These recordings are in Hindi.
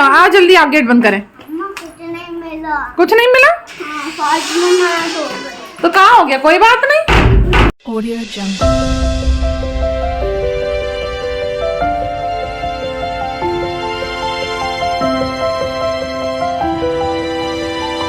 हो? आओ जल्दी, आप गेट बंद करें। कुछ नहीं मिला? तो कहाँ हो गया? कोई बात नहीं। Audio Jungle.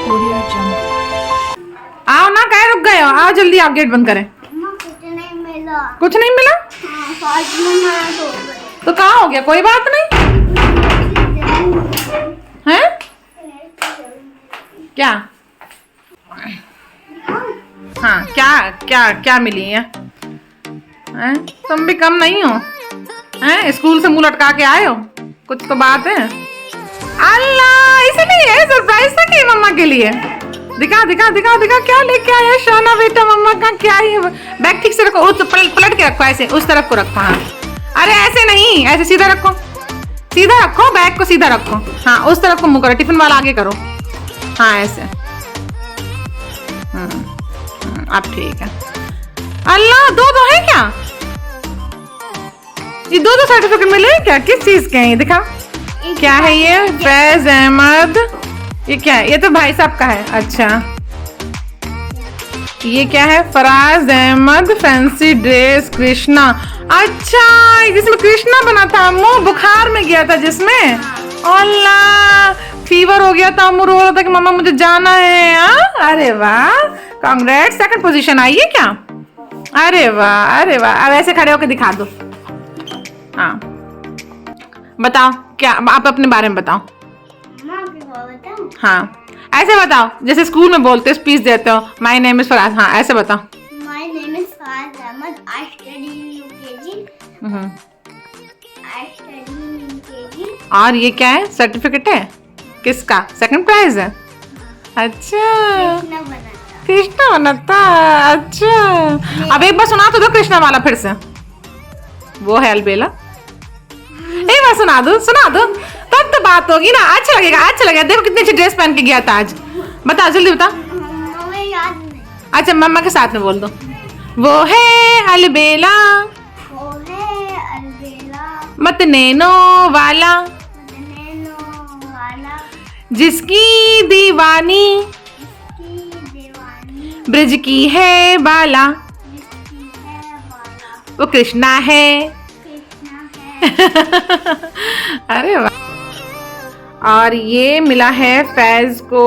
Audio Jungle. आओ ना, कहीं रुक गए हो? आओ जल्दी, आप गेट बंद करें। कुछ नहीं मिला? तो कहाँ हो गया? कोई बात नहीं। हैं? क्या? हाँ, क्या क्या क्या मिली है? हैं? तुम भी कम नहीं हो? हैं? स्कूल से मुंह लटका के आए हो? कुछ तो बात है। अल्लाह, इसलिए सरप्राइज था कि मम्मा के लिए। दिखा दिखा दिखा दिखा, क्या लेके आया शाना बेटा मम्मा का? क्या है? बैग ठीक से रखो, उस पलट के रखो, ऐसे उस तरफ को रखो। हाँ, अरे ऐसे नहीं, ऐसे सीधा रखो, सीधा रखो, बैग को सीधा रखो। हाँ, उस तरफ को मुंह करो, टिफिन वाला आगे करो। हाँ, ऐसे। अब ठीक है। अल्लाह, दो है क्या? ये दो सर्टिफिकेट मिले हैं क्या? किस चीज के हैं ये? दिखा, क्या है ये? फैज अहमद। ये क्या है? ये तो भाई साहब का है। अच्छा, ये क्या है? Faraz Ahmad fancy dress Krishna. अच्छा, जिसमें कृष्णा बना था, मुंह बुखार में गया था जिसमें। अल्लाह, फीवर हो गया था, मुंह रो रहा था कि मम्मा मुझे जाना है। अरे वाह, कांग्रेट्स, सेकंड पोजीशन आई है क्या? अरे वाह, अरे वाह। अब ऐसे खड़े होकर दिखा दो। हाँ, बताओ क्या, आप अपने बारे में बताओ। हाँ, ऐसे बताओ जैसे स्कूल में बोलते हो, स्पीच देते हो। My name is Faraz. हाँ, ऐसे बताओ। My name is Faraz Ahmad, I study in UKG. I study in UKG. और ये क्या है? सर्टिफिकेट है किसका? सेकंड प्राइज है। अच्छा, कृष्णा बना था। अच्छा, अब एक बार सुना तो दो कृष्णा वाला फिर से। वो है अलबेला, एक बार सुना दो, सुना दो, तब तो बात होगी ना। अच्छा लगेगा, अच्छा लगेगा। देखो कितनी अच्छी ड्रेस पहन के गया था आज। बताओ जल्दी बताओ। हमें याद नहीं। अच्छा, मम्मा के साथ में बोल दो। वो है अलबेला, वो है अलबेला, मत नैनो वाला, नैनो वाला, जिसकी दीवानी की दीवानी, ब्रिज की है बाला, जिसकी है वाला, वो कृष्णा है। कृष्णा है। अरे वाह। और ये मिला है फैज को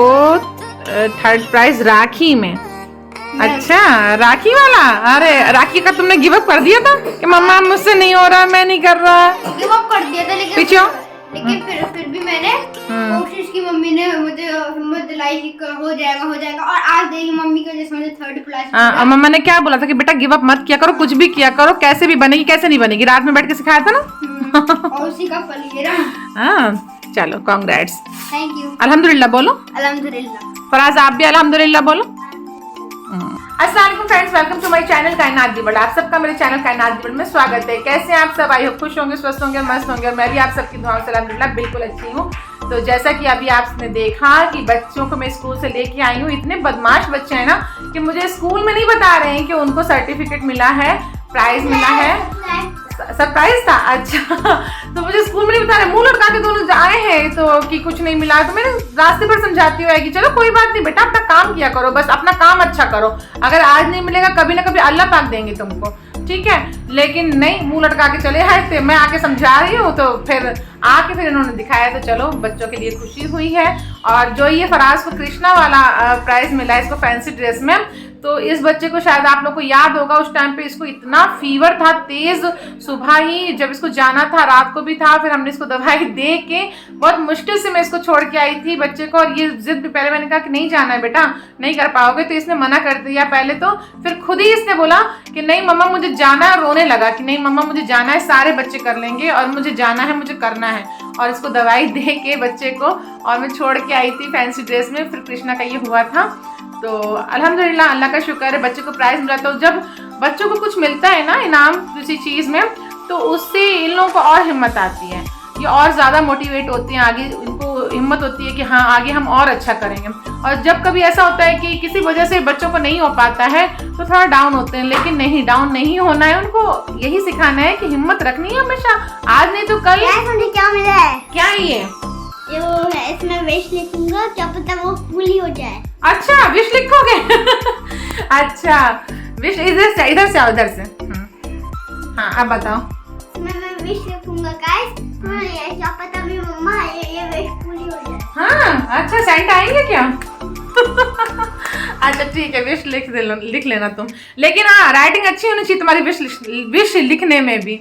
थर्ड प्राइज राखी में। अच्छा, राखी वाला। अरे, राखी का तुमने गिव अप कर दिया था कि मम्मा मुझसे नहीं हो रहा, मैं नहीं कर रहा। गिव अप कर दिया था, पीछे हो? लेकिन फिर भी मैंने कोशिश की। मम्मी ने मुझे हिम्मत दिलाई कि हो जाएगा, हो जाएगा। और आज देखिए मम्मी की वजह से मुझे थर्ड प्राइज। और मम्मा ने क्या बोला था कि बेटा गिव अप मत किया करो, कुछ भी किया करो, कैसे भी बनेगी कैसे नहीं बनेगी। रात में बैठ के सिखाया था ना। और उसी का फल ये रहा। हाँ, चलो कांग्रेट्स। Thank you. अल्हम्दुलिल्लाह बोलो। अल्हम्दुलिल्लाह। फराज, आप भी अल्हम्दुलिल्लाह बोलो। अस्सलाम वालेकुम friends, welcome to my channel Kainat the world. आप सबका मेरे चैनल कायनात दी वर्ल्ड में स्वागत है। कैसे हैं आप सब? आई होप खुश होंगे, स्वस्थ होंगे, मस्त होंगे। और मैं भी आप सबकी दुआओं से अल्हम्दुलिल्लाह बिल्कुल अच्छी हूँ। तो जैसा कि अभी आपने देखा कि बच्चों को मैं स्कूल से लेके आई हूँ, इतने बदमाश बच्चे हैं ना कि मुझे स्कूल में नहीं बता रहे हैं कि उनको सर्टिफिकेट मिला है, प्राइज मिला है। सरप्राइज था। अच्छा, तो मुझे स्कूल में नहीं बता रहे, मुंह लटका के दोनों आए हैं तो कि कुछ नहीं मिला। तो मैंने रास्ते पर समझाती हूँ कि चलो कोई बात नहीं बेटा, अपना काम किया करो, बस अपना काम अच्छा करो। अगर आज नहीं मिलेगा, कभी ना कभी अल्लाह पाक देंगे तुमको, ठीक है। लेकिन नहीं, मुंह लटका के चले आए थे। मैं आके समझा रही हूँ तो फिर आके फिर इन्होंने दिखाया। तो चलो, बच्चों के लिए खुशी हुई है। और जो ये फराज को कृष्णा वाला प्राइज मिला है, इसको फैंसी ड्रेस में, तो इस बच्चे को शायद आप लोग को याद होगा, उस टाइम पे इसको इतना फीवर था तेज। सुबह ही जब इसको जाना था, रात को भी था, फिर हमने इसको दवाई दे के बहुत मुश्किल से मैं इसको छोड़ के आई थी बच्चे को। और ये जिद भी, पहले मैंने कहा कि नहीं जाना है बेटा, नहीं कर पाओगे, तो इसने मना कर दिया पहले तो। फिर खुद ही इसने बोला कि नहीं मम्मा मुझे जाना है, रोने लगा कि नहीं मम्मा मुझे जाना है, सारे बच्चे कर लेंगे और मुझे जाना है, मुझे करना है। और इसको दवाई दे के बच्चे को और मैं छोड़ के आई थी फैंसी ड्रेस में। फिर कृष्णा का ये हुआ था। तो अल्हम्दुलिल्लाह, अल्लाह का शुक्र है, बच्चे को प्राइज मिला। तो जब बच्चों को कुछ मिलता है ना इनाम किसी चीज़ में, तो उससे इन लोगों को और हिम्मत आती है, ये और ज़्यादा मोटिवेट होते हैं, आगे इनको हिम्मत होती है कि हाँ आगे हम और अच्छा करेंगे। और जब कभी ऐसा होता है कि किसी वजह से बच्चों को नहीं हो पाता है तो थोड़ा डाउन होते हैं, लेकिन नहीं, डाउन नहीं होना है। उनको यही सिखाना है कि हिम्मत रखनी है हमेशा, आज नहीं तो कल। क्या मिला है? क्या है ये? ये अच्छा विश लिखोगे? अच्छा विश इधर से आओ, इधर से। हाँ अब बताओ। मैं विश लिखूंगा गाइस, क्या पता मेरी मम्मा ये विश पूरी हो जाए। हाँ अच्छा, सेंट आएंगे क्या? अच्छा ठीक है, विश लिख लेना तुम, लेकिन हाँ राइटिंग अच्छी होनी चाहिए तुम्हारी विश लिखने में भी।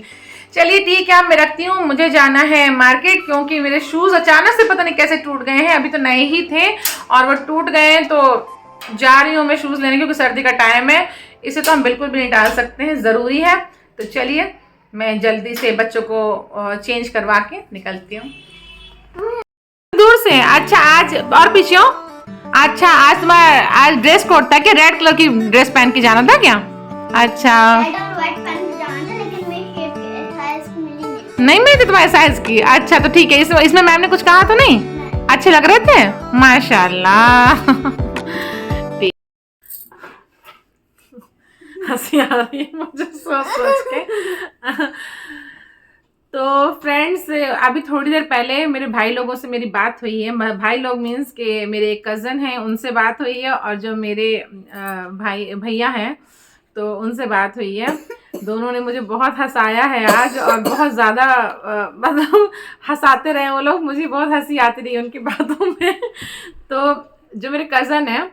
चलिए ठीक है, अब मैं रखती हूँ, मुझे जाना है मार्केट, क्योंकि मेरे शूज अचानक से पता नहीं कैसे टूट गए हैं। अभी तो नए ही थे और वो टूट गए हैं, तो जा रही हूँ मैं शूज लेने, क्योंकि सर्दी का टाइम है, इसे तो हम बिल्कुल भी नहीं डाल सकते हैं, ज़रूरी है। तो चलिए मैं जल्दी से बच्चों को चेंज करवा के निकलती हूँ दूर से। अच्छा आज और पीछे हो। अच्छा आज तुम्हारा आज ड्रेस कोड था क्या? रेड कलर की ड्रेस पहन के जाना था क्या? अच्छा रेड और व्हाइट पहन के जाना था, लेकिन मेरी शेप साइज मिली नहीं मिली थी तुम्हारे साइज की। अच्छा तो ठीक है, इसमें मैम ने कुछ कहा तो नहीं? अच्छे लग रहे थे माशाल्लाह। हंसी आ रही है मुझे सोच के। तो फ्रेंड्स अभी थोड़ी देर पहले मेरे भाई लोगों से मेरी बात हुई है। भाई लोग मीन्स के मेरे एक कज़न हैं, उनसे बात हुई है, और जो मेरे भैया हैं तो उनसे बात हुई है। दोनों ने मुझे बहुत हंसाया है आज, और बहुत ज़्यादा मतलब हंसाते रहे वो लोग, मुझे बहुत हंसी आती रही उनकी बातों में। तो जो मेरे कज़न हैं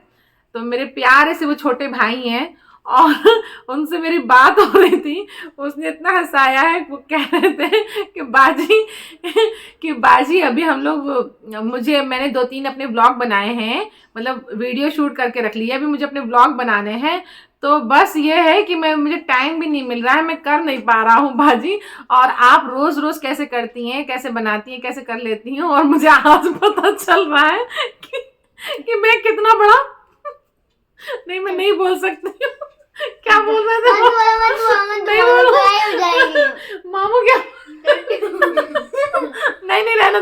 तो मेरे प्यारे से वो छोटे भाई हैं, और उनसे मेरी बात हो रही थी, उसने इतना हंसाया है, वो कह रहे थे कि बाजी अभी हम लोग मैंने 2-3 अपने ब्लॉग बनाए हैं, मतलब वीडियो शूट करके रख लिया, अभी मुझे अपने ब्लॉग बनाने हैं, तो बस ये है कि मुझे टाइम भी नहीं मिल रहा है, मैं कर नहीं पा रहा हूँ बाजी, और आप रोज़ रोज़ कैसे करती हैं, कैसे बनाती हैं, कैसे कर लेती हैं, और मुझे आज पता चल रहा है कि मैं कितना बड़ा नहीं, मैं नहीं बोल सकती हूँ। क्या बोल रहे थे? नहीं बोलो मामू, क्या? नहीं रहने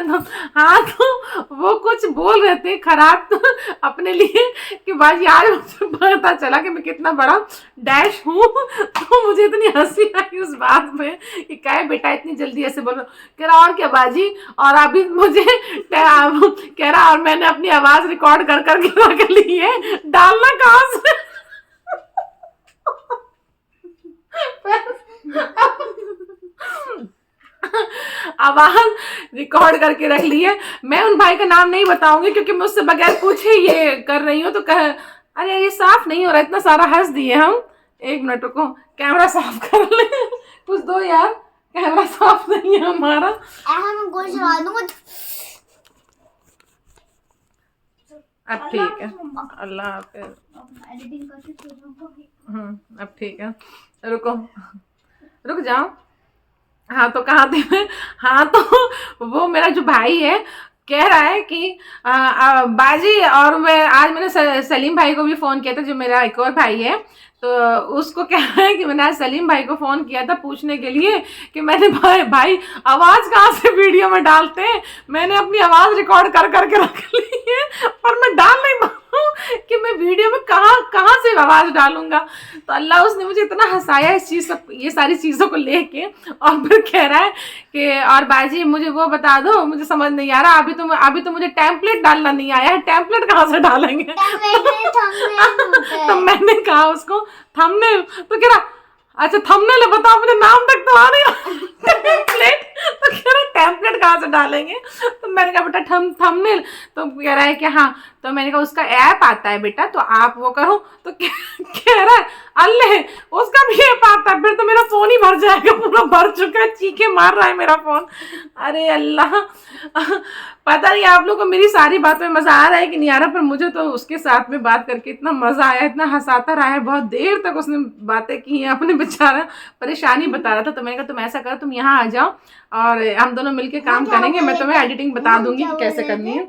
दो। हाँ तो वो कुछ बोल रहे थे खराब तो अपने लिए, कि बाजी आज मुझे पता चला कि मैं कितना बड़ा डैश हूँ, तो मुझे इतनी हंसी आई उस बात में कि क्या है बेटा इतनी जल्दी ऐसे बोल रहा। कह रहा और क्या बाजी, और अभी मुझे कह रहा और मैंने अपनी आवाज रिकॉर्ड कर करके रख ली है, डालना कहाँ से? आवाज रिकॉर्ड करके रख ली है। मैं उन भाई का नाम नहीं बताऊंगी, क्योंकि मुझसे बगैर पूछे ये कर रही हूँ, तो कह अरे ये साफ नहीं हो रहा, इतना सारा हंस दिए हम। 1 मिनट रुको, कैमरा साफ कर ले, कुछ दो यार, कैमरा साफ नहीं है हमारा। अब ठीक है, अल्लाह हाफिज़। अब ठीक है, रुक जाओ। हाँ तो कहाँ थे मैं? हाँ तो वो मेरा जो भाई है कह रहा है कि बाजी, और मैंने सलीम भाई को भी फ़ोन किया था, जो मेरा एक और भाई है, तो उसको कह रहा है कि मैंने आज सलीम भाई को फ़ोन किया था पूछने के लिए कि मैंने भाई आवाज़ कहाँ से वीडियो में डालते हैं, मैंने अपनी आवाज़ रिकॉर्ड कर करके रख ली है, पर मैं डाल नहीं पा कि मैं वीडियो में कहाँ से आवाज़ डालूंगा। तो अल्लाह उसने मुझे इतना हंसाया ये सारी चीज़ों को लेके, और फिर कह रहा है कि और बाजी मुझे वो बता दो, मुझे समझ नहीं आ रहा, अभी तो मुझे टेम्पलेट डालना नहीं आया है, टेम्पलेट कहाँ से डालेंगे? तो मैंने कहा उसको थंबनेल, तो कह रहा अच्छा थंबनेल बताओ, मुझे नाम तक तो आ नहीं टेम्पलेट, तो कह रहा टेम्पलेट कहाँ से डालेंगे? तो मैंने कहा बेटा थंबनेल, तो कह रहा है कि हाँ, तो मैंने कहा उसका ऐप आता है बेटा, तो आप वो करो, तो कह रहा है अल्लाह उसका भी ऐप आता है, फिर तो मेरा फोन ही भर जाएगा, पूरा भर चुका है, चीखे मार रहा है मेरा फोन। अरे अल्लाह, पता नहीं आप लोग को मेरी सारी बातों में मज़ा आ रहा है कि नहीं आ रहा, पर मुझे तो उसके साथ में बात करके इतना मज़ा आया, इतना हंसाता रहा है, बहुत देर तक उसने बातें की हैं, अपने बेचारा परेशानी बता रहा था। तो मैंने कहा तुम ऐसा करो, तुम यहाँ आ जाओ और हम दोनों मिलके काम करेंगे, मैं तुम्हें एडिटिंग बता दूंगी कि कैसे करनी है।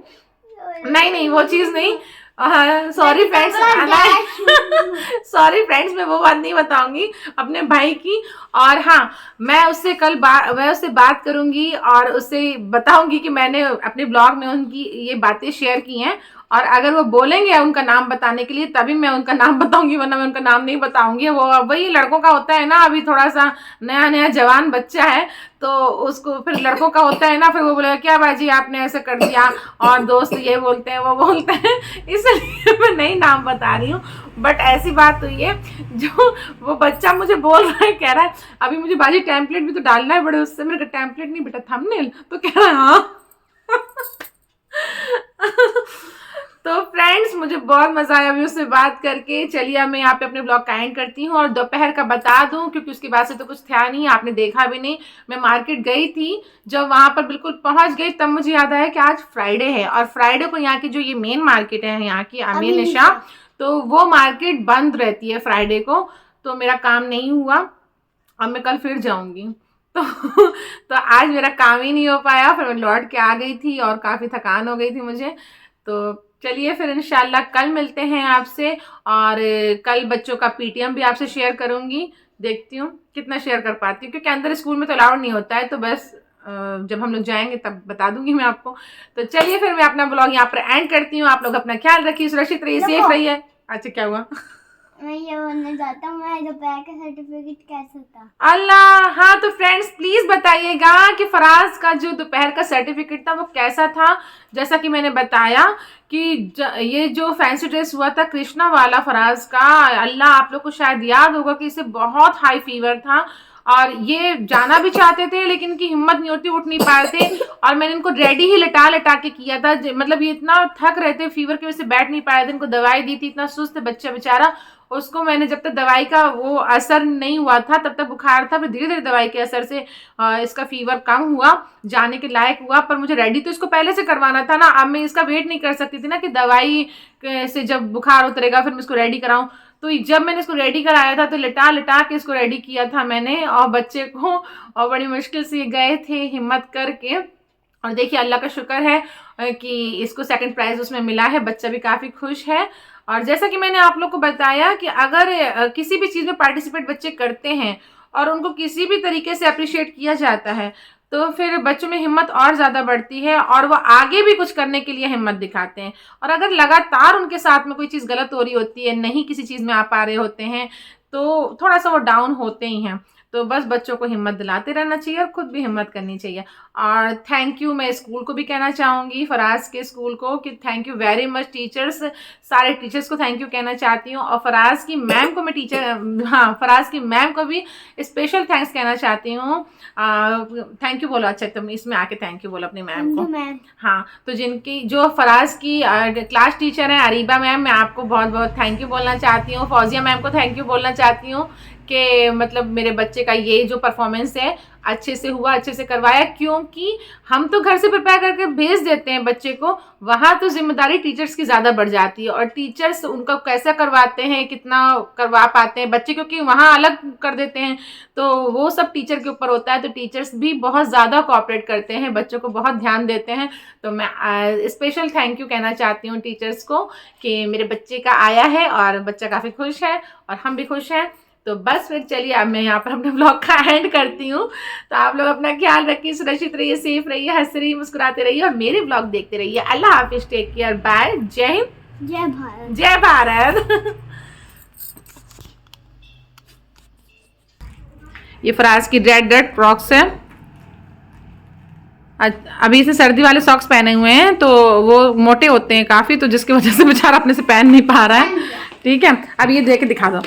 नहीं वो चीज़ नहीं, सॉरी फ्रेंड्स, मैं वो बात नहीं बताऊंगी अपने भाई की। और हाँ, मैं उससे बात करूंगी और उससे बताऊंगी कि मैंने अपने ब्लॉग में उनकी ये बातें शेयर की हैं, और अगर वो बोलेंगे उनका नाम बताने के लिए तभी मैं उनका नाम बताऊंगी, वरना मैं उनका नाम नहीं बताऊंगी। वो वही लड़कों का होता है ना, अभी थोड़ा सा नया नया जवान बच्चा है तो उसको फिर लड़कों का होता है ना, फिर वो बोलेगा क्या बाजी आपने ऐसे कर दिया, और दोस्त ये बोलते हैं वो बोलते हैं, इसलिए मैं नहीं नाम बता रही हूँ। बट ऐसी बात हुई है, जो वो बच्चा मुझे बोल रहा है, कह रहा है अभी मुझे बाजी टेम्पलेट भी तो डालना है बड़े, उससे मेरे को टेम्पलेट नहीं बेटा थंबनेल, तो कह रहा है हाँ। तो फ्रेंड्स मुझे बहुत मजा आया अभी उससे बात करके। चलिए अब मैं यहाँ पे अपने ब्लॉग का एंड करती हूँ, और दोपहर का बता दूं क्योंकि उसके बाद से तो कुछ था नहीं, आपने देखा भी नहीं। मैं मार्केट गई थी, जब वहां पर बिल्कुल पहुंच गई तब मुझे याद आया कि आज फ्राइडे है, और फ्राइडे को यहाँ की जो ये मेन मार्केट है यहाँ की अमीर निशा, तो वो मार्केट बंद रहती है फ्राइडे को, तो मेरा काम नहीं हुआ। अब मैं कल फिर जाऊंगी, तो आज मेरा काम ही नहीं हो पाया, फिर मैं लौट के आ गई थी और काफ़ी थकान हो गई थी मुझे। तो चलिए फिर इंशाल्लाह कल मिलते हैं आपसे, और कल बच्चों का पीटीएम भी आपसे शेयर करूंगी, देखती हूँ कितना शेयर कर पाती हूँ, क्योंकि अंदर स्कूल में तो अलाउड नहीं होता है, तो बस जब हम लोग जाएंगे तब बता दूंगी मैं आपको। तो चलिए फिर मैं अपना ब्लॉग यहाँ पर एंड करती हूँ। आप लोग अपना ख्याल रखिए, सुरक्षित रहिए, सेफ रहिए। अच्छा क्या हुआ? मैं ये बोलने जाता हूँ, मैं दोपहर का सर्टिफिकेट कैसा था? अल्लाह, हाँ तो फ्रेंड्स प्लीज बताइएगा कि फराज का जो दोपहर का सर्टिफिकेट था वो कैसा था। जैसा कि मैंने बताया कि ये जो फैंसी ड्रेस हुआ था कृष्णा वाला फराज का, अल्लाह आप लोग को शायद याद होगा कि इसे बहुत हाई फीवर था, और ये जाना भी चाहते थे लेकिन इनकी हिम्मत नहीं होती, उठ नहीं पाए थे, और मैंने इनको रेडी ही लटा लटा के किया था। मतलब ये इतना थक रहे थे फीवर की वजह से, बैठ नहीं पाए थे, इनको दवाई दी थी, इतना सुस्त बच्चा बेचारा, उसको मैंने जब तक दवाई का वो असर नहीं हुआ था तब तक बुखार था, फिर धीरे धीरे दवाई के असर से इसका फीवर कम हुआ, जाने के लायक हुआ। पर मुझे रेडी तो इसको पहले से करवाना था ना, अब मैं इसका वेट नहीं कर सकती थी ना कि दवाई से जब बुखार उतरेगा फिर मैं इसको रेडी कराऊं। तो जब मैंने इसको रेडी कराया था तो लिटा लिटा के इसको रेडी किया था मैंने और बच्चे को, और बड़ी मुश्किल से गए थे हिम्मत करके। और देखिए अल्लाह का शुक्र है कि इसको सेकंड प्राइज उसमें मिला है, बच्चा भी काफ़ी खुश है। और जैसा कि मैंने आप लोग को बताया कि अगर किसी भी चीज़ में पार्टिसिपेट बच्चे करते हैं और उनको किसी भी तरीके से अप्रिशिएट किया जाता है तो फिर बच्चों में हिम्मत और ज़्यादा बढ़ती है और वो आगे भी कुछ करने के लिए हिम्मत दिखाते हैं। और अगर लगातार उनके साथ में कोई चीज़ गलत हो रही होती है, नहीं किसी चीज़ में आ पा रहे होते हैं, तो थोड़ा सा वो डाउन होते ही हैं। तो बस बच्चों को हिम्मत दिलाते रहना चाहिए और खुद भी हिम्मत करनी चाहिए। और थैंक यू मैं स्कूल को भी कहना चाहूँगी, फराज के स्कूल को, कि thank you very much teachers, सारे टीचर्स को थैंक यू कहना चाहती हूँ। और फराज की मैम को मैं फराज की मैम को भी स्पेशल थैंक्स कहना चाहती हूँ। थैंक यू बोलो। अच्छा तुम इसमें आके थैंक यू बोलो अपनी मैम को। हाँ, तो जिनकी जो फराज की क्लास टीचर हैं अरीबा मैम, मैं आपको बहुत बहुत थैंक यू बोलना चाहती हूँ। फौजिया मैम को थैंक यू बोलना चाहती हूँ कि मतलब मेरे बच्चे का ये जो परफॉर्मेंस है अच्छे से हुआ, अच्छे से करवाया, क्योंकि हम तो घर से प्रिपेयर करके भेज देते हैं बच्चे को, वहाँ तो जिम्मेदारी टीचर्स की ज़्यादा बढ़ जाती है। और टीचर्स उनका कैसा करवाते हैं, कितना करवा पाते हैं बच्चे, क्योंकि वहाँ अलग कर देते हैं तो वो सब टीचर के ऊपर होता है। तो टीचर्स भी बहुत ज़्यादा कोऑपरेट करते हैं, बच्चों को बहुत ध्यान देते हैं। तो मैं स्पेशल थैंक यू कहना चाहती हूँ टीचर्स को कि मेरे बच्चे का आया है और बच्चा काफ़ी खुश है और हम भी खुश हैं। तो बस फिर चलिए अब मैं यहाँ पर अपने ब्लॉग का एंड करती हूँ। तो आप लोग अपना ख्याल रखिए, सुरक्षित रहिए, सेफ रहिए, हंस रहिए, मुस्कुराते रहिए और मेरे ब्लॉग देखते रहिए। अल्लाह हाफिज, टेक केयर, बाय, जय हिंद, जय भारत, जय भारत। ये फराज की रेड रेड फ्रॉक्स है, अभी इसे सर्दी वाले सॉक्स पहने हुए हैं तो वो मोटे होते हैं काफ़ी, तो जिसकी वजह से बेचारा अपने से पहन नहीं पा रहा है। ठीक है, अब ये देख के दिखा दो।